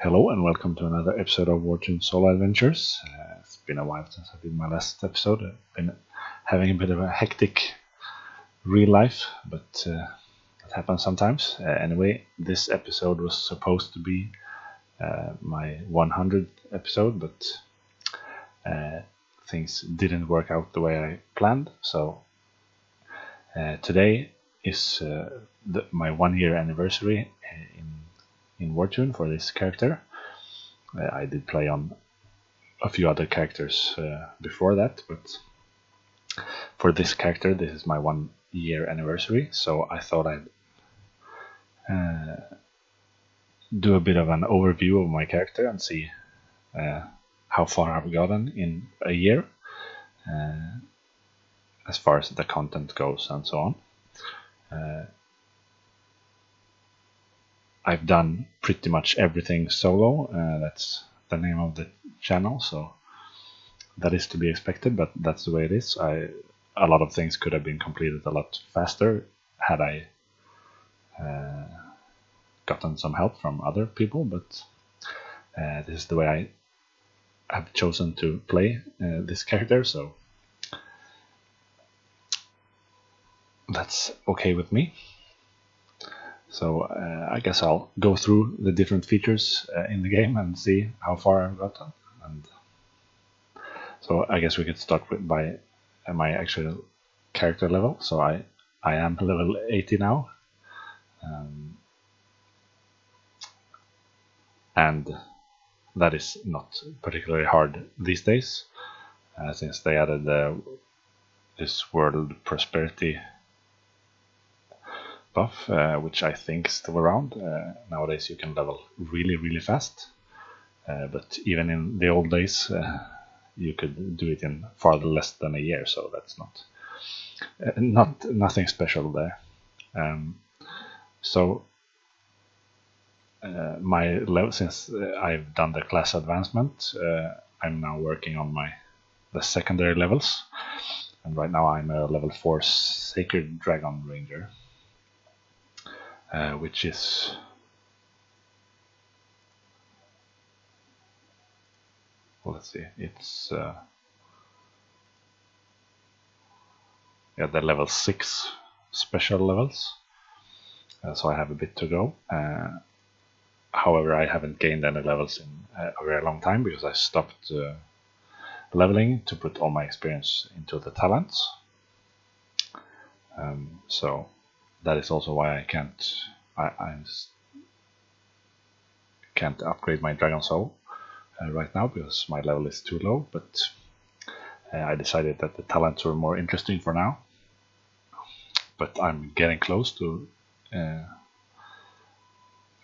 Hello and welcome to another episode of Wartune Solo Adventures. It's been a while since I did my last episode. I've been having a bit of a hectic real life, but it happens sometimes. Anyway, this episode was supposed to be my 100th episode, but things didn't work out the way I planned. So today is my 1 year anniversary in Wartune for this character. I did play on a few other characters before that, but for this character, this is my 1 year anniversary, so I thought I'd do a bit of an overview of my character and see how far I've gotten in a year, as far as the content goes and so on. I've done pretty much everything solo. That's the name of the channel, so that is to be expected, but that's the way it is. A lot of things could have been completed a lot faster had I gotten some help from other people, but this is the way I have chosen to play this character, so that's okay with me. So I guess I'll go through the different features in the game and see how far I've gotten. And so I guess we could start by my actual character level. So I am level 80 now, and that is not particularly hard these days, since they added this world prosperity buff, which I think is still around. Nowadays you can level really fast, but even in the old days you could do it in far less than a year, so that's nothing special there. So my level, since I've done the class advancement, I'm now working on the secondary levels, and right now I'm a level 4 Sacred Dragon Ranger, which is let's see, it's the level 6 special levels, so I have a bit to go. However, I haven't gained any levels in a very long time because I stopped leveling to put all my experience into the talents. So that is also why I can't upgrade my Dragon Soul right now, because my level is too low. But I decided that the talents were more interesting for now. But I'm getting close to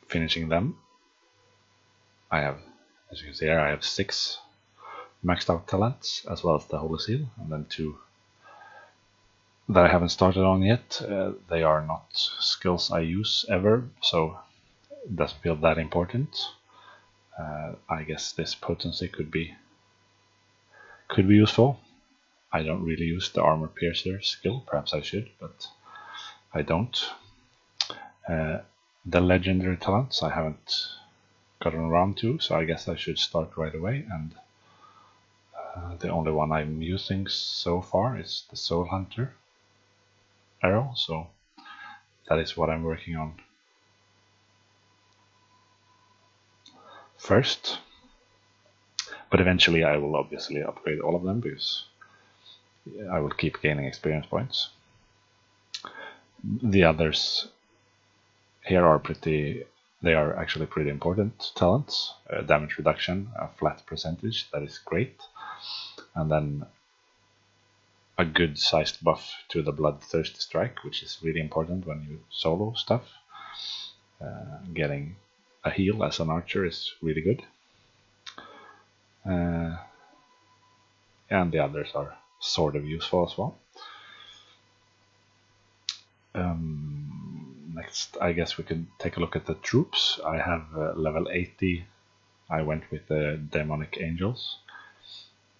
finishing them. I have, as you can see here, I have 6 maxed out talents, as well as the Holy Seal, and then 2 that I haven't started on yet. They are not skills I use ever, so it doesn't feel that important. I guess this potency could be useful. I don't really use the Armor Piercer skill, perhaps I should, but I don't. The legendary talents I haven't gotten around to, so I guess I should start right away, and the only one I'm using so far is the Soul Hunter arrow, so that is what I'm working on first. But eventually I will obviously upgrade all of them, because I will keep gaining experience points. The others here are actually pretty important talents. Damage reduction, a flat percentage, that is great. And then a good sized buff to the Bloodthirsty Strike, which is really important when you solo stuff. Getting a heal as an archer is really good. And the others are sort of useful as well. Next, I guess we could take a look at the troops. I have level 80. I went with the Demonic Angels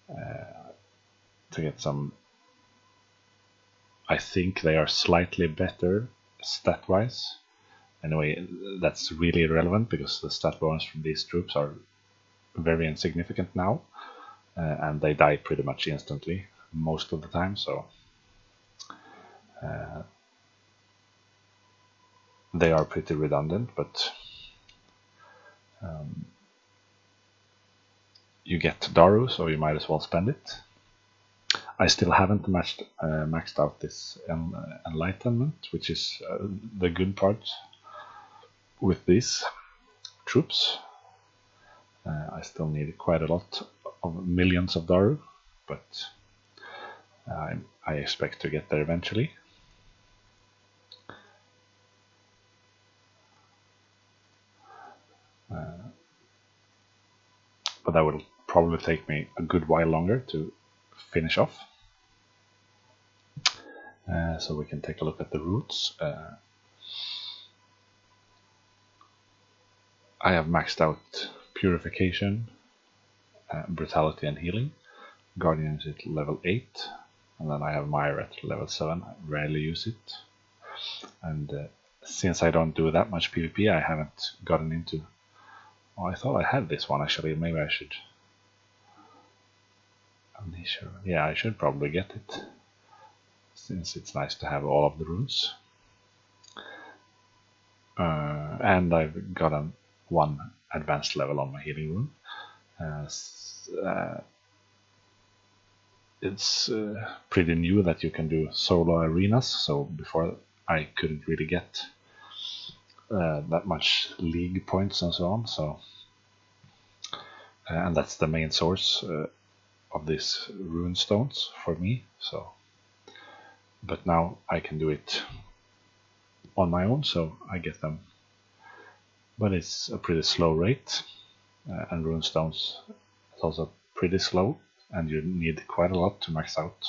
to get some. I think they are slightly better stat-wise Anyway, that's really irrelevant because the stat bonus from these troops are very insignificant now, and they die pretty much instantly most of the time, so they are pretty redundant, but you get Daru, so you might as well spend it. I still haven't maxed out this enlightenment, which is the good part with these troops. I still need quite a lot of millions of Daru, but I expect to get there eventually. But that will probably take me a good while longer to finish off. So we can take a look at the routes. I have maxed out Purification, Brutality and Healing. Guardian is at level 8, and then I have Myra at level 7. I rarely use it. And since I don't do that much PvP, I haven't gotten into... Oh, I thought I had this one actually, maybe I should... Yeah, I should probably get it, since it's nice to have all of the runes. And I've gotten one advanced level on my healing rune. It's pretty new that you can do solo arenas, so before I couldn't really get that much league points and so on, so and that's the main source of these rune stones for me, so but now I can do it on my own, so I get them, but it's a pretty slow rate, and rune stones is also pretty slow, and you need quite a lot to max out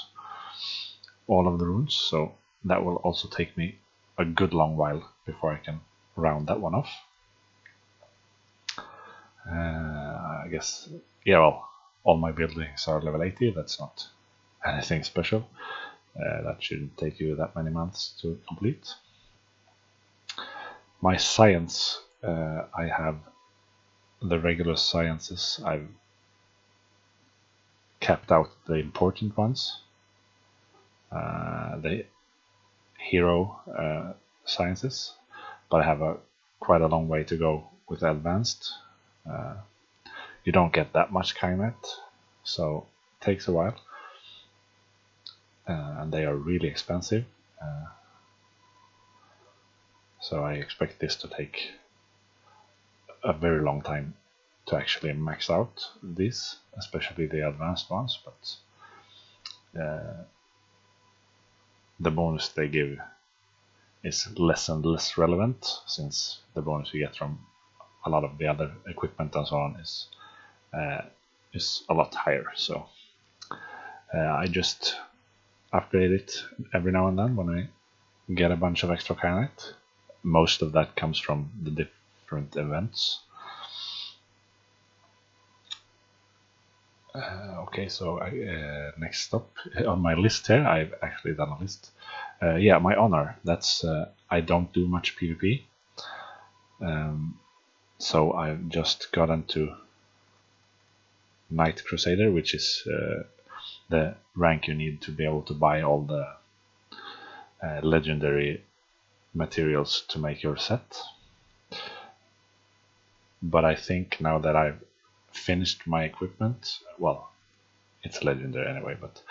all of the runes, so that will also take me a good long while before I can round that one off. I guess, yeah, well, all my buildings are level 80, that's not anything special. That shouldn't take you that many months to complete. My science, I have the regular sciences. I've capped out the important ones. The hero sciences, but I have quite a long way to go with advanced. You don't get that much Kaimet, so it takes a while, and they are really expensive, so I expect this to take a very long time to actually max out these, especially the advanced ones, but the bonus they give is less and less relevant, since the bonus you get from a lot of the other equipment and so on is a lot higher, so I just upgrade it every now and then when I get a bunch of extra Kyanite. Most of that comes from the different events. Okay, so next up on my list here, I've actually done a list. Yeah, my honor, that's I don't do much PvP, so I've just gotten to Knight Crusader, which is the rank you need to be able to buy all the legendary materials to make your set. But I think now that I've finished my equipment, well, it's legendary anyway, but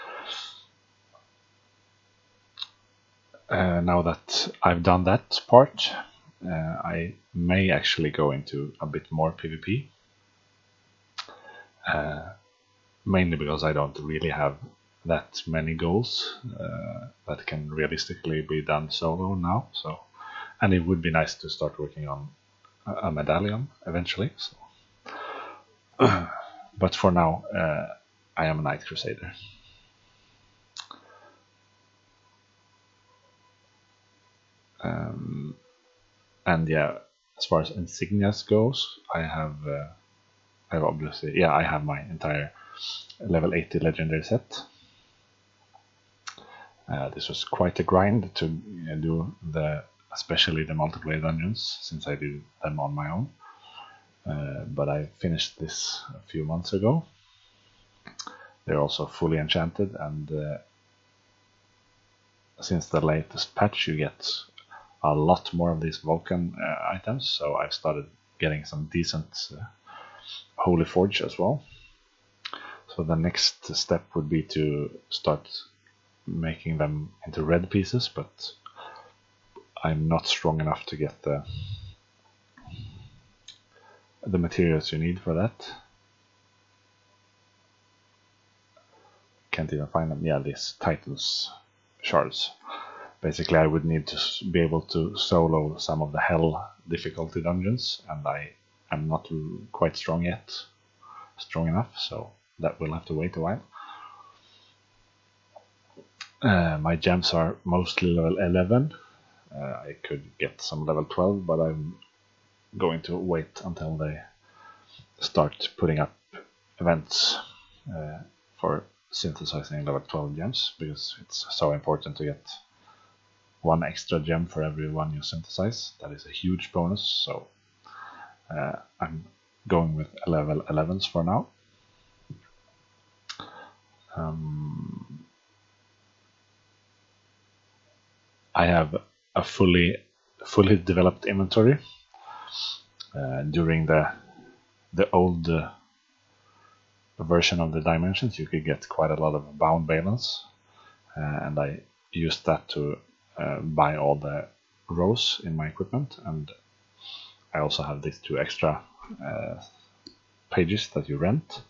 now that I've done that part, I may actually go into a bit more PvP, mainly because I don't really have that many goals that can realistically be done solo now, so, and it would be nice to start working on a medallion eventually, so. But for now, I am a Knight Crusader. And yeah, as far as Insignias goes, I have obviously, yeah, I have my entire level 80 legendary set. This was quite a grind to do the especially the multiplayer dungeons, since I do them on my own. But I finished this a few months ago. They're also fully enchanted, and since the latest patch you get a lot more of these Vulcan items, so I've started getting some decent Holy Forge as well. So the next step would be to start making them into red pieces, but I'm not strong enough to get the materials you need for that. Can't even find them. Yeah, these Titans shards. Basically, I would need to be able to solo some of the hell difficulty dungeons, and I am not quite strong enough, so that will have to wait a while. My gems are mostly level 11. I could get some level 12, but I'm going to wait until they start putting up events for synthesizing level 12 gems, because it's so important to get one extra gem for every one you synthesize. That is a huge bonus, so I'm going with level 11s for now. I have a fully developed inventory. During the old version of the dimensions, you could get quite a lot of bound balance, and I used that to buy all the rows in my equipment, and I also have these 2 extra pages that you rent.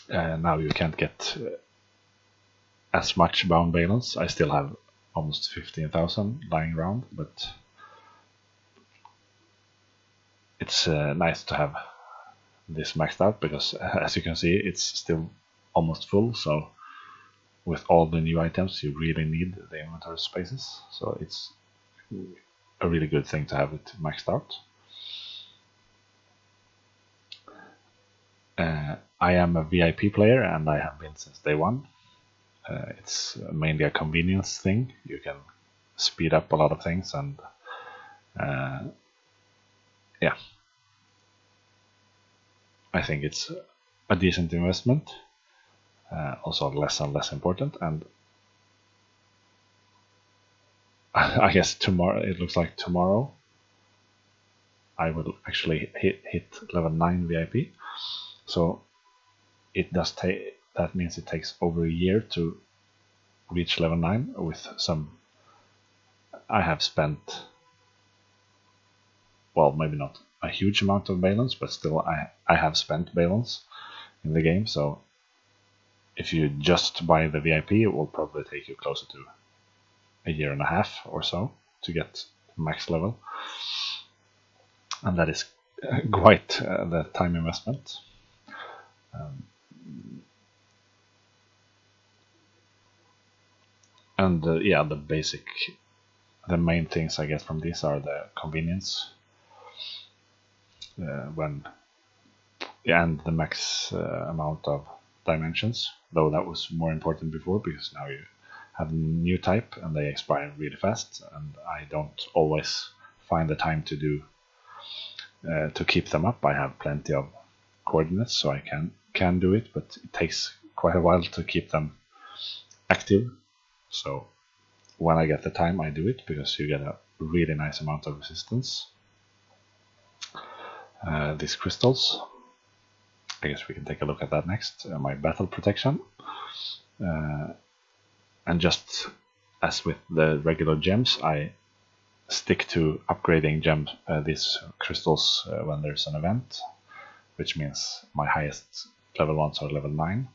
Now you can't get as much bound balance. I still have almost 15,000 lying around, but it's nice to have this maxed out, because as you can see, it's still almost full. So with all the new items, you really need the inventory spaces, so it's a really good thing to have it maxed out. I am a VIP player, and I have been since day one. It's mainly a convenience thing. You can speed up a lot of things, and yeah, I think it's a decent investment. Also less and less important, and I guess tomorrow, it looks like tomorrow I will actually hit level 9 VIP. So it does take, that means it takes over a year to reach level 9 with some. I have spent, well, maybe not a huge amount of balance, but still I have spent balance in the game. So if you just buy the VIP, it will probably take you closer to a year and a half or so to get max level, and that is quite the time investment. And yeah, the main things I get from these are the convenience, and the max amount of dimensions, though that was more important before, because now you have a new type and they expire really fast, and I don't always find the time to do to keep them up. I have plenty of coordinates, so I can do it, but it takes quite a while to keep them active. So when I get the time, I do it, because you get a really nice amount of resistance. These crystals, I guess we can take a look at that next. My battle protection, and just as with the regular gems, I stick to upgrading these crystals when there's an event, which means my highest level ones are level 9,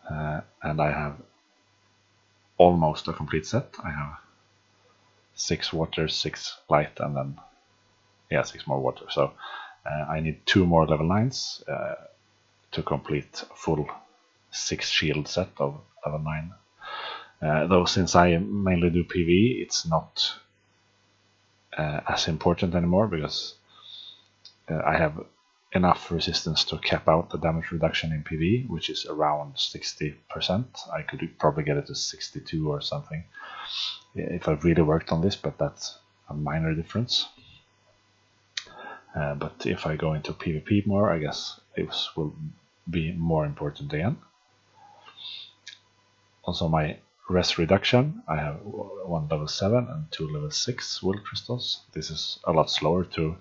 and I have almost a complete set. I have 6 water, 6 light, and then 6 more water. So I need 2 more level 9s to complete a full 6 shield set of level 9. Though since I mainly do PvE, it's not as important anymore, because I have enough resistance to cap out the damage reduction in PV, which is around 60%. I could probably get it to 62 or something if I really worked on this, but that's a minor difference. But if I go into PvP more, I guess this will be more important again. Also, my res reduction, I have one level 7 and 2 level 6 will crystals. This is a lot slower to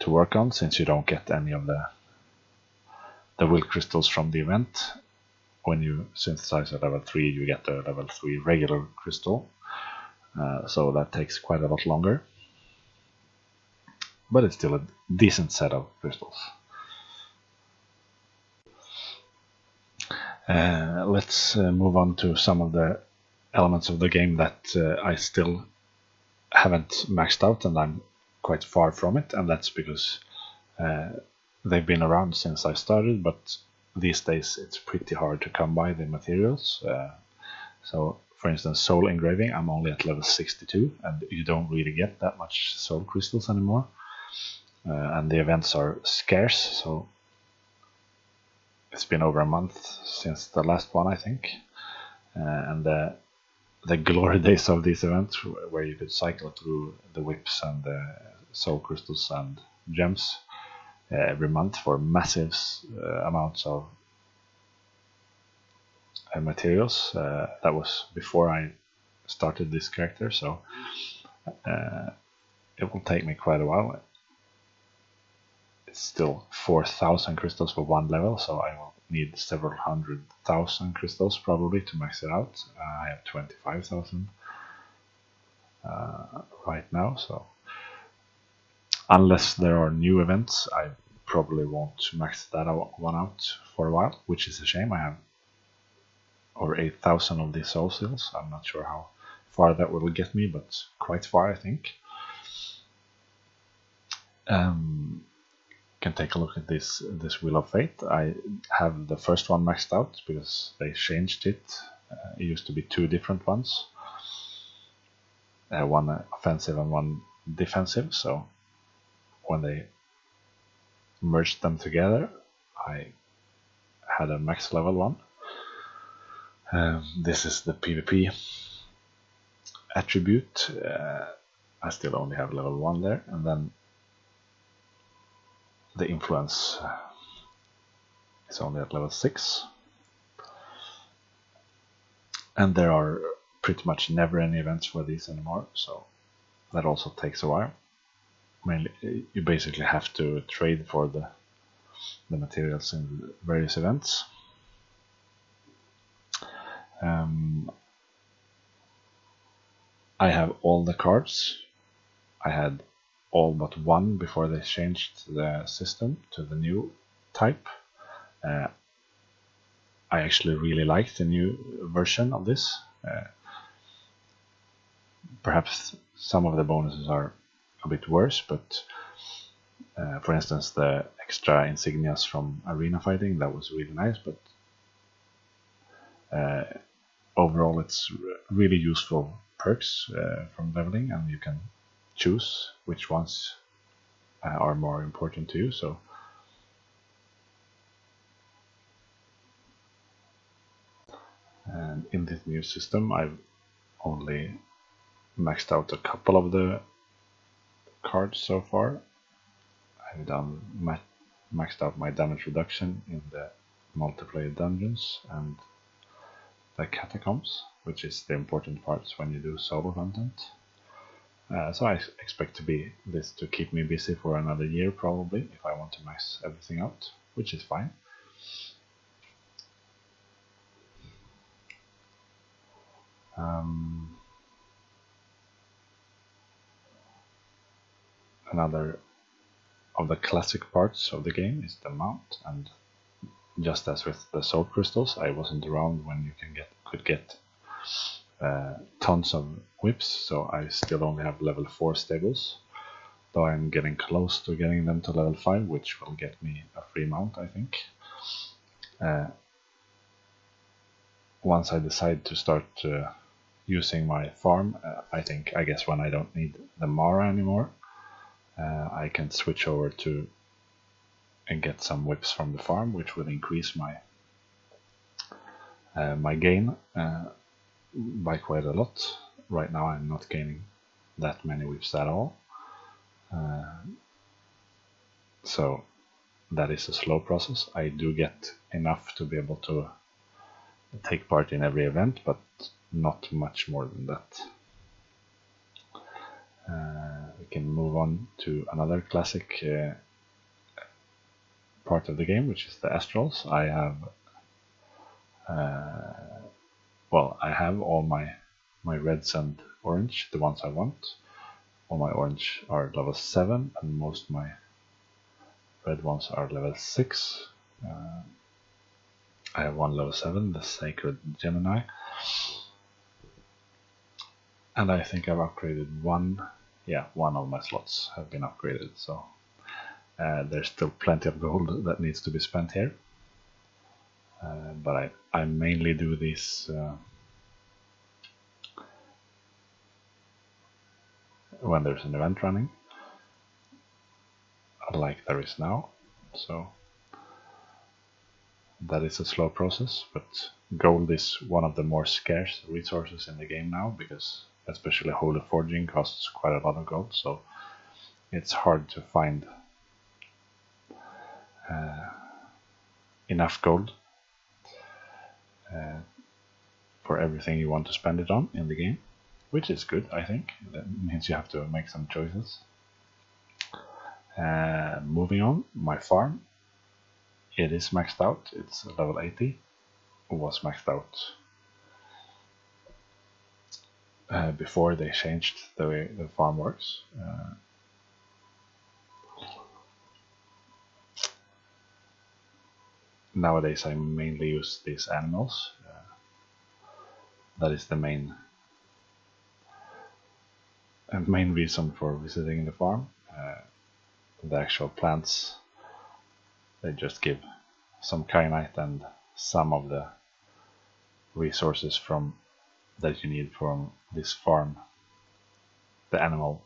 work on, since you don't get any of the will crystals from the event. When you synthesize at level 3, you get the level 3 regular crystal, so that takes quite a lot longer, but it's still a decent set of crystals. Let's move on to some of the elements of the game that I still haven't maxed out, and I'm quite far from it, and that's because they've been around since I started, but these days it's pretty hard to come by the materials. So for instance, soul engraving, I'm only at level 62, and you don't really get that much soul crystals anymore, and the events are scarce, so it's been over a month since the last one, I think, and the glory days of these events, where you could cycle through the whips and the soul crystals and gems every month for massive amounts of materials. That was before I started this character, so it will take me quite a while. It's still 4,000 crystals for one level, so I will need several 100,000 crystals probably to max it out. I have 25,000 right now, so unless there are new events, I probably won't max that one out for a while, which is a shame. I have over 8,000 of these soul seals. I'm not sure how far that will get me, but quite far, I think. Can take a look at this Wheel of Fate. I have the first one maxed out because they changed it. It used to be two different ones, one offensive and one defensive, so when they merged them together, I had a max level one. This is the PvP attribute. I still only have level 1 there, and then the influence is only at level 6. And there are pretty much never any events for these anymore, so that also takes a while. Mainly, you basically have to trade for the materials in various events. I have all the cards. I had all but one before they changed the system to the new type. I actually really like the new version of this. Perhaps some of the bonuses are a bit worse, but for instance, the extra Insignias from arena fighting, that was really nice, but overall it's really useful perks from leveling, and you can choose which ones are more important to you. So and in this new system, I've only maxed out a couple of the cards so far. I've done maxed out my damage reduction in the multiplayer dungeons and the catacombs, which is the important parts when you do solo content. So I expect this to keep me busy for another year probably, if I want to max everything out, which is fine. Another of the classic parts of the game is the mount, and just as with the soul crystals, I wasn't around when you could get tons of whips, so I still only have level 4 stables, though I'm getting close to getting them to level 5, which will get me a free mount, I think. Once I decide to start using my farm, I guess when I don't need the Mara anymore, I can switch over to and get some whips from the farm, which will increase my my gain by quite a lot. Right now I'm not gaining that many whips at all, so that is a slow process. I do get enough to be able to take part in every event, but not much more than that. We can move on to another classic part of the game, which is the Astros. I have I have all my reds and orange, the ones I want. All my orange are level 7, and most of my red ones are level 6. I have one level 7, the Sacred Gemini. And I think I've upgraded one. Yeah, one of my slots have been upgraded, so there's still plenty of gold that needs to be spent here. But I mainly do these when there's an event running, like there is now. So that is a slow process, but gold is one of the more scarce resources in the game now, because especially holy forging costs quite a lot of gold, so it's hard to find enough gold for everything you want to spend it on in the game, which is good, I think. That means you have to make some choices. Moving on, my farm, it is maxed out. It's level 80. It was maxed out before they changed the way the farm works. Nowadays I mainly use these animals. That is the main reason for visiting the farm. The actual plants, they just give some kyanite and some of the resources from that you need from this farm, the animal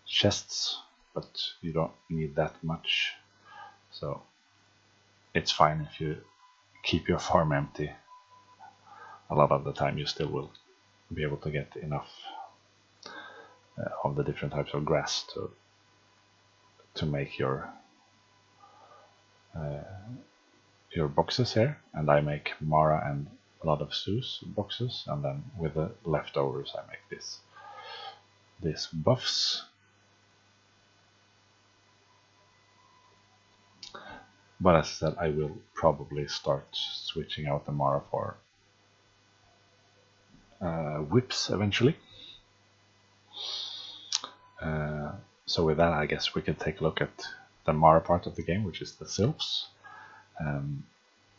chests, but you don't need that much, so it's fine if you keep your farm empty. A lot of the time you still will be able to get enough of the different types of grass to make your boxes here. And I make Mara and a lot of Zeus boxes, and then with the leftovers I make these buffs. But as I said, I will probably start switching out the Mara for whips eventually. So with that, I guess we can take a look at the Mara part of the game, which is the sylphs.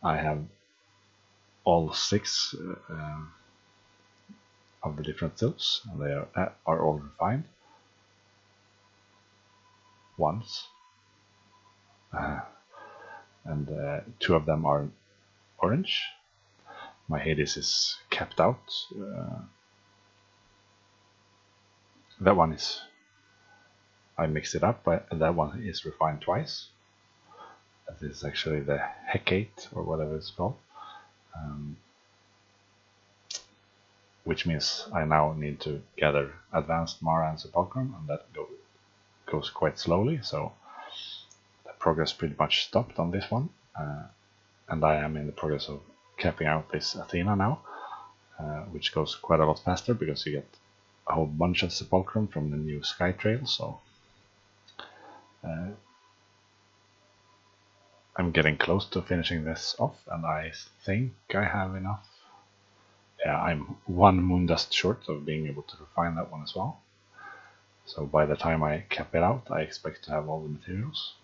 I have all 6 of the different sylphs, and they are all refined once. And 2 of them are orange. My Hades is capped out. That one is, I mixed it up, but that one is refined twice. This is actually the Hecate, or whatever it's called. Which means I now need to gather advanced Mara and Sepulchrum, and that goes quite slowly, so the progress pretty much stopped on this one. And I am in the progress of capping out this Athena now, which goes quite a lot faster because you get a whole bunch of Sepulchrum from the new Sky Trail, so I'm getting close to finishing this off, and I think I have enough. Yeah, I'm 1 Moondust short of being able to refine that one as well. So by the time I cap it out, I expect to have all the materials.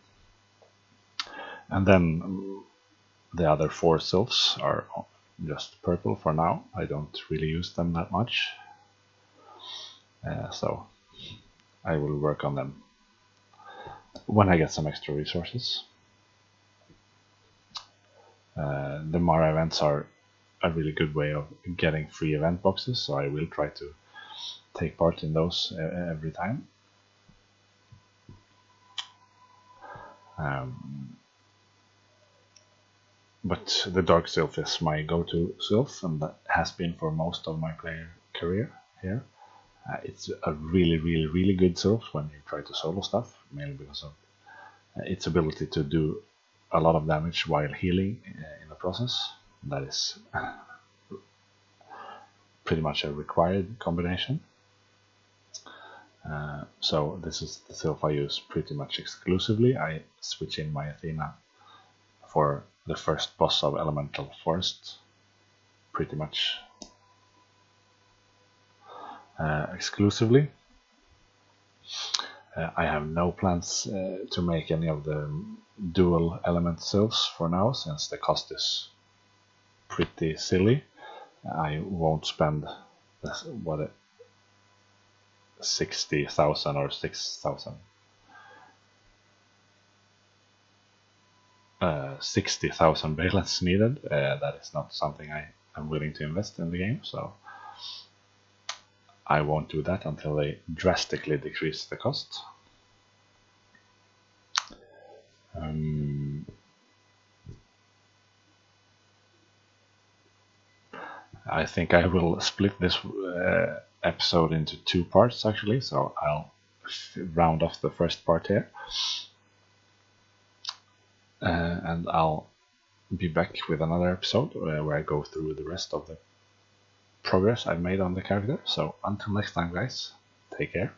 And then the other 4 sylphs are just purple for now. I don't really use them that much. So I will work on them when I get some extra resources. The Mara events are a really good way of getting free event boxes, so I will try to take part in those every time. But the Dark Sylph is my go-to Sylph, and that has been for most of my player career here. It's a really good Sylph when you try to solo stuff, mainly because of its ability to do a lot of damage while healing in the process. That is pretty much a required combination. So this is the Sylph I use pretty much exclusively. I switch in my Athena for the first boss of Elemental Forest, pretty much exclusively. I have no plans to make any of the dual element sylphs for now, since the cost is pretty silly. I won't spend 60,000 or 6,000. 60,000 valence needed. That is not something I am willing to invest in the game, so I won't do that until they drastically decrease the cost. I think I will split this episode into 2 parts actually, so I'll round off the first part here. And I'll be back with another episode where I go through the rest of the progress I've made on the character. So until next time, guys, take care.